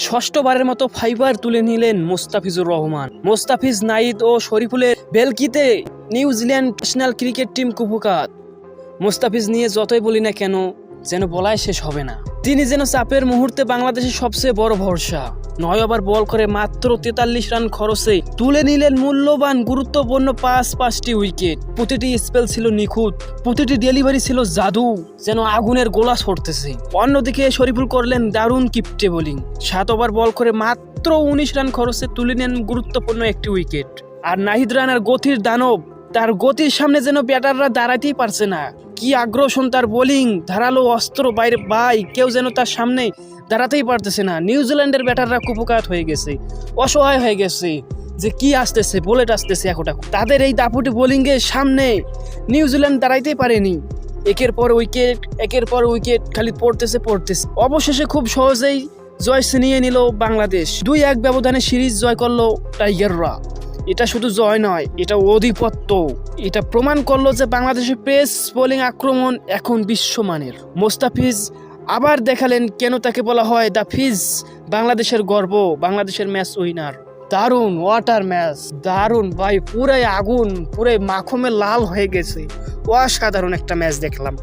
ষষ্ঠবারের মতো ফাইবার তুলে নিলেন মোস্তাফিজুর রহমান। মোস্তাফিজ, নাহিদ ও শরীফুলের বেলকিতে নিউজিল্যান্ড ন্যাশনাল ক্রিকেট টিম কুপকাত। মোস্তাফিজ নিয়ে যতই বলি না কেন যেন বলাই শেষ হবে না। তিনি যেন চাপের মুহূর্তে বাংলাদেশের সবচেয়ে বড় ভরসা। 9 ওভার বল করে মাত্র 43 রান খরচে তুলে নিলেন মূল্যবান গুরুত্বপূর্ণ পাঁচটি উইকেট। প্রতিটি স্পেল ছিল নিখুঁত, প্রতিটি ডেলিভারি ছিল জাদু, যেন আগুনের গোলা ছড়তেছে। অন্যদিকে শরীফুল করলেন দারুণ কিপটে বোলিং। 7 ওভার বল করে মাত্র 19 রান খরচে তুলে নেন গুরুত্বপূর্ণ একটি উইকেট। আর নাহিদ রানার গতির দানব, তার গতির সামনে যেন ব্যাটাররা দাঁড়াতেই পারছে না। কি আগ্রাসন তার বোলিং, ধারালো অস্ত্র, বাইরে কেউ যেন তার সামনে দাঁড়াতেই পারতেছে না। নিউজিল্যান্ডের ব্যাটাররা কুপকাত হয়ে গেছে, অসহায় হয়ে গেছে যে কি আসতেছে, বুলেট আসতেছে। এখন তাদের এই দাপুটি বোলিংয়ের সামনে নিউজিল্যান্ড দাঁড়াইতেই পারেনি। একের পর উইকেট খালি পড়তেছে। অবশেষে খুব সহজেই জয় ছিনিয়ে নিল বাংলাদেশ। 2-1 ব্যবধানে সিরিজ জয় করলো টাইগাররা। এটা শুধু জয় নয়, এটা আধিপত্য। এটা প্রমাণ করলো যে বাংলাদেশের পেস বোলিং আক্রমণ এখন বিশ্বমানের। মোস্তাফিজ আবার দেখালেন কেন তাকে বলা হয় দ্য ফিজ, বাংলাদেশের গর্ব, বাংলাদেশের ম্যাচ উইনার। দারুণ ওয়াটার ম্যাচ, দারুণ ভাই, পুরাই আগুন, পুরাই মাখমে লাল হয়ে গেছে। অসাধারণ একটা ম্যাচ দেখলাম।